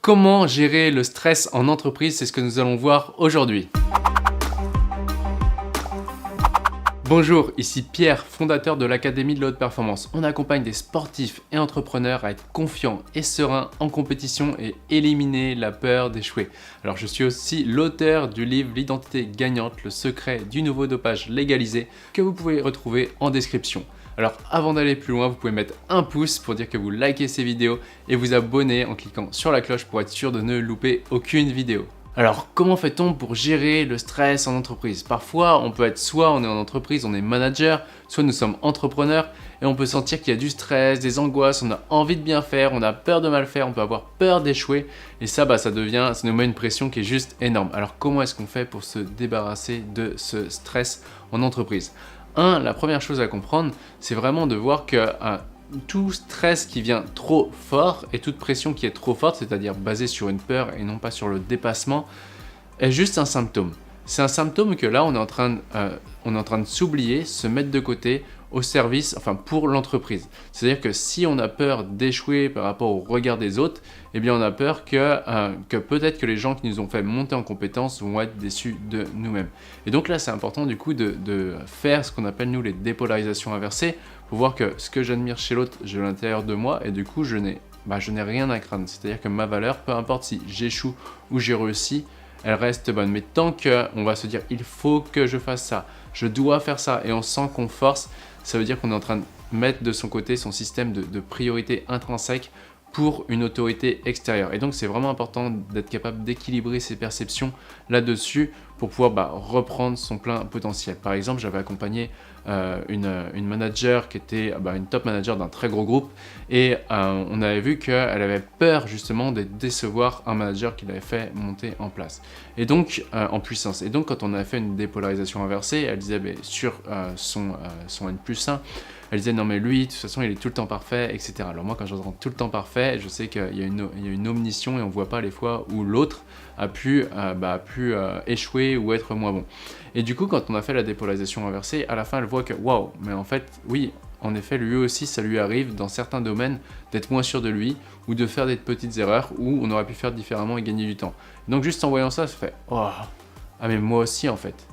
comment gérer le stress en entreprise, c'est ce que nous allons voir aujourd'hui. Bonjour, ici Pierre, fondateur de l'Académie de la Haute Performance. On accompagne des sportifs et entrepreneurs à être confiants et sereins en compétition et éliminer la peur d'échouer. Alors je suis aussi l'auteur du livre L'identité gagnante, le secret du nouveau dopage légalisé que vous pouvez retrouver en description. Alors avant d'aller plus loin, vous pouvez mettre un pouce pour dire que vous likez ces vidéos et vous abonner en cliquant sur la cloche pour être sûr de ne louper aucune vidéo. Alors, comment fait-on pour gérer le stress en entreprise? Parfois, on peut être soit on est en entreprise, on est manager, soit nous sommes entrepreneurs et on peut sentir qu'il y a du stress, des angoisses, on a envie de bien faire, on a peur de mal faire, on peut avoir peur d'échouer et ça nous met une pression qui est juste énorme. Alors, comment est-ce qu'on fait pour se débarrasser de ce stress en entreprise? La première chose à comprendre, c'est vraiment de voir que tout stress qui vient trop fort et toute pression qui est trop forte, c'est-à-dire basée sur une peur et non pas sur le dépassement, est juste un symptôme. C'est un symptôme que là, on est en train de s'oublier, se mettre de côté au service, pour l'entreprise. C'est-à-dire que si on a peur d'échouer par rapport au regard des autres, eh bien on a peur que peut-être que les gens qui nous ont fait monter en compétences vont être déçus de nous-mêmes. Et donc là, c'est important du coup de faire ce qu'on appelle nous les dépolarisations inversées pour voir que ce que j'admire chez l'autre, j'ai à l'intérieur de moi et du coup, je n'ai rien à craindre. C'est-à-dire que ma valeur, peu importe si j'échoue ou j'ai réussi, elle reste bonne. Mais tant qu'on va se dire il faut que je fasse ça, je dois faire ça et on sent qu'on force, ça veut dire qu'on est en train de mettre de son côté son système de priorité intrinsèque pour une autorité extérieure. Et donc c'est vraiment important d'être capable d'équilibrer ses perceptions là-dessus pour pouvoir reprendre son plein potentiel. Par exemple, j'avais accompagné une manager qui était une top manager d'un très gros groupe et on avait vu qu'elle avait peur justement de décevoir un manager qui l'avait fait monter en place et donc en puissance. Et donc quand on a fait une dépolarisation inversée, elle disait sur son N+1, elle disait non mais lui de toute façon il est tout le temps parfait, etc. Alors moi quand j'entends tout le temps parfait, je sais qu'il y a une omniscience et on voit pas les fois où l'autre a pu échouer ou être moins bon. Et du coup quand on a fait la dépolarisation inversée, à la fin elle voit que waouh, mais en fait oui, en effet lui aussi ça lui arrive dans certains domaines d'être moins sûr de lui ou de faire des petites erreurs où on aurait pu faire différemment et gagner du temps. Donc juste en voyant ça, ça fait oh, ah mais moi aussi en fait,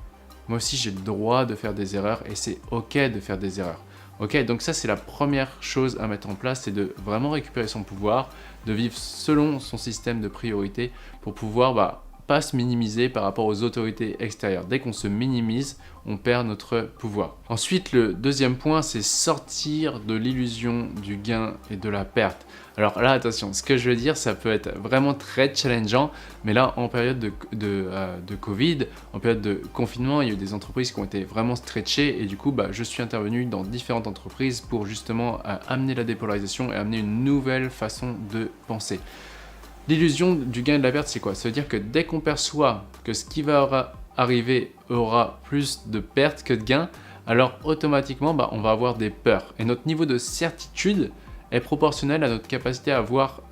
moi aussi j'ai le droit de faire des erreurs et c'est ok de faire des erreurs. Ok, donc ça c'est la première chose à mettre en place, c'est de vraiment récupérer son pouvoir, de vivre selon son système de priorité pour pouvoir pas se minimiser par rapport aux autorités extérieures. Dès qu'on se minimise, on perd notre pouvoir. Ensuite, le deuxième point, c'est sortir de l'illusion du gain et de la perte. Alors là, attention, ce que je veux dire, ça peut être vraiment très challengeant, mais là, en période de Covid, en période de confinement, il y a eu des entreprises qui ont été vraiment stretchées et du coup, je suis intervenu dans différentes entreprises pour justement amener la dépolarisation et amener une nouvelle façon de penser. L'illusion du gain et de la perte, c'est quoi? Ça veut dire que dès qu'on perçoit que ce qui va arriver aura plus de pertes que de gains, alors automatiquement, on va avoir des peurs. Et notre niveau de certitude est proportionnel à notre capacité à avoir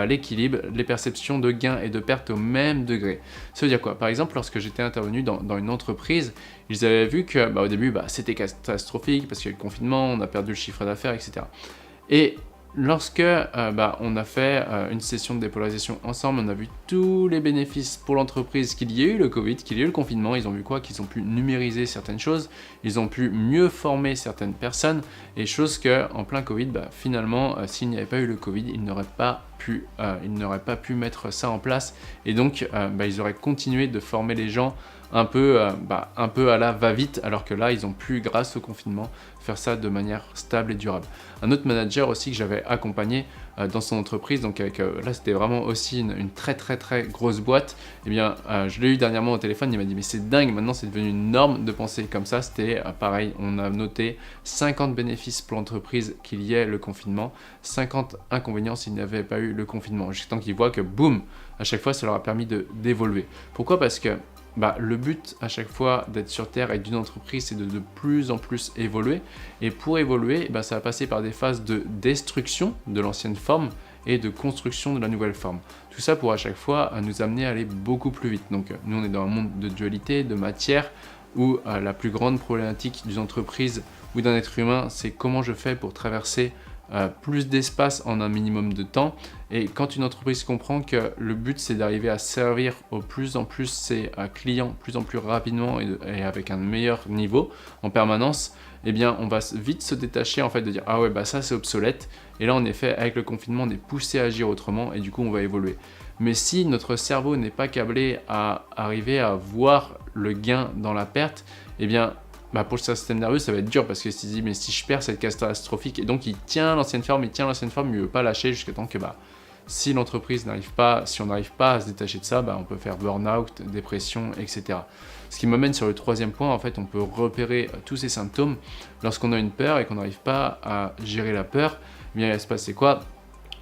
l'équilibre, les perceptions de gains et de pertes au même degré. Ça veut dire quoi? Par exemple, lorsque j'étais intervenu dans une entreprise, ils avaient vu que au début, c'était catastrophique parce qu'il y a eu le confinement, on a perdu le chiffre d'affaires, etc. Et lorsque on a fait une session de dépolarisation ensemble, on a vu tous les bénéfices pour l'entreprise qu'il y ait eu le Covid, qu'il y ait eu le confinement. Ils ont vu quoi? Qu'ils ont pu numériser certaines choses, ils ont pu mieux former certaines personnes, et chose qu'en plein Covid, finalement, s'il n'y avait pas eu le Covid, ils n'auraient pas pu mettre ça en place, et donc ils auraient continué de former les gens un peu à la va-vite, alors que là, ils ont pu, grâce au confinement, faire ça de manière stable et durable. Un autre manager aussi que j'avais accompagné dans son entreprise, donc là c'était vraiment aussi une très très très grosse boîte, et bien je l'ai eu dernièrement au téléphone, il m'a dit mais c'est dingue, maintenant c'est devenu une norme de penser comme ça. C'était pareil, on a noté 50 bénéfices pour l'entreprise qu'il y ait le confinement, 50 inconvénients s'il n'y avait pas eu le confinement, jusqu'à temps qu'ils voient que boum, à chaque fois ça leur a permis d'évoluer. Pourquoi? Parce que le but à chaque fois d'être sur Terre et d'une entreprise, c'est de plus en plus évoluer. Et pour évoluer, ça va passer par des phases de destruction de l'ancienne forme et de construction de la nouvelle forme. Tout ça pour à chaque fois nous amener à aller beaucoup plus vite. Donc nous, on est dans un monde de dualité, de matière, où la plus grande problématique d'une entreprise ou d'un être humain, c'est comment je fais pour traverser plus d'espace en un minimum de temps. Et quand une entreprise comprend que le but c'est d'arriver à servir au plus en plus ses clients plus en plus rapidement et avec un meilleur niveau en permanence, eh bien on va vite se détacher en fait de dire ah ouais bah ça c'est obsolète. Et là en effet avec le confinement on est poussé à agir autrement et du coup on va évoluer. Mais si notre cerveau n'est pas câblé à arriver à voir le gain dans la perte, eh bien pour le système nerveux, ça va être dur parce que s'il se dit mais si je perds, c'est catastrophique. Et donc il tient l'ancienne forme, il ne veut pas lâcher jusqu'à temps que si l'entreprise n'arrive pas, si on n'arrive pas à se détacher de ça, on peut faire burn-out, dépression, etc. Ce qui m'amène sur le troisième point, en fait, on peut repérer tous ces symptômes lorsqu'on a une peur et qu'on n'arrive pas à gérer la peur. Eh bien, il va se passer quoi?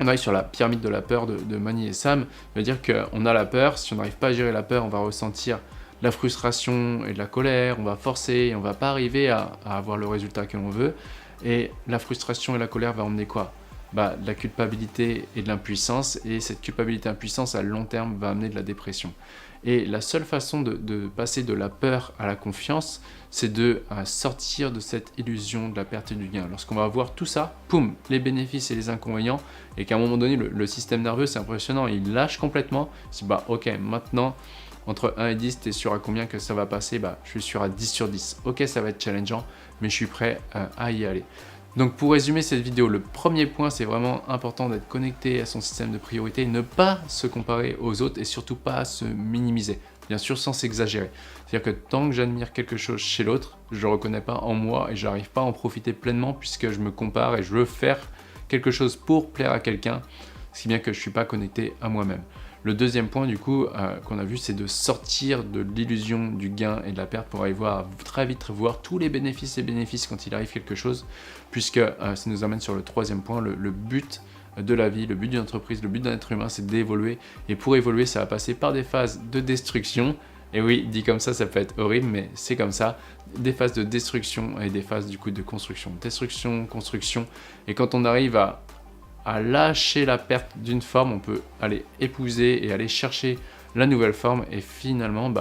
On arrive sur la pyramide de la peur de Mani et Sam. Ça veut dire qu'on a la peur, si on n'arrive pas à gérer la peur, on va ressentir la frustration et de la colère, on va forcer et on va pas arriver à avoir le résultat que l'on veut. Et la frustration et la colère va emmener quoi? De la culpabilité et de l'impuissance. Et cette culpabilité et impuissance à long terme va amener de la dépression. Et la seule façon de passer de la peur à la confiance, c'est de sortir de cette illusion de la perte et du gain. Lorsqu'on va voir tout ça, poum, les bénéfices et les inconvénients, et qu'à un moment donné, le système nerveux, c'est impressionnant, il lâche complètement. Il dit, ok, maintenant, entre 1 et 10, tu es sûr à combien que ça va passer? Je suis sûr à 10 sur 10. Ok, ça va être challengeant, mais je suis prêt à y aller. Donc pour résumer cette vidéo, le premier point, c'est vraiment important d'être connecté à son système de priorité, ne pas se comparer aux autres et surtout pas se minimiser, bien sûr sans s'exagérer. C'est-à-dire que tant que j'admire quelque chose chez l'autre, je ne le reconnais pas en moi et je n'arrive pas à en profiter pleinement puisque je me compare et je veux faire quelque chose pour plaire à quelqu'un, si bien que je ne suis pas connecté à moi-même. Le deuxième point du coup qu'on a vu, c'est de sortir de l'illusion du gain et de la perte pour aller très vite voir tous les bénéfices quand il arrive quelque chose, puisque ça nous amène sur le troisième point, le but de la vie, le but d'une entreprise, le but d'un être humain, c'est d'évoluer. Et pour évoluer, ça va passer par des phases de destruction. Et oui, dit comme ça peut être horrible, mais c'est comme ça. Des phases de destruction et des phases du coup de construction. Destruction, construction. Et quand on arrive à lâcher la perte d'une forme, on peut aller épouser et aller chercher la nouvelle forme et finalement,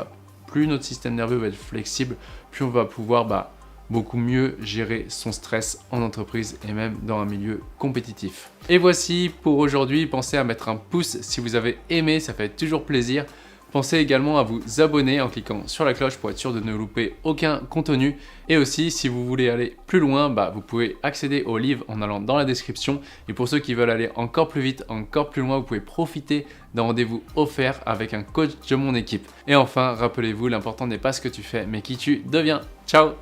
plus notre système nerveux va être flexible, plus on va pouvoir beaucoup mieux gérer son stress en entreprise et même dans un milieu compétitif. Et voici pour aujourd'hui, pensez à mettre un pouce si vous avez aimé, ça fait toujours plaisir. Pensez également à vous abonner en cliquant sur la cloche pour être sûr de ne louper aucun contenu. Et aussi, si vous voulez aller plus loin, vous pouvez accéder au livre en allant dans la description. Et pour ceux qui veulent aller encore plus vite, encore plus loin, vous pouvez profiter d'un rendez-vous offert avec un coach de mon équipe. Et enfin, rappelez-vous, l'important n'est pas ce que tu fais, mais qui tu deviens. Ciao!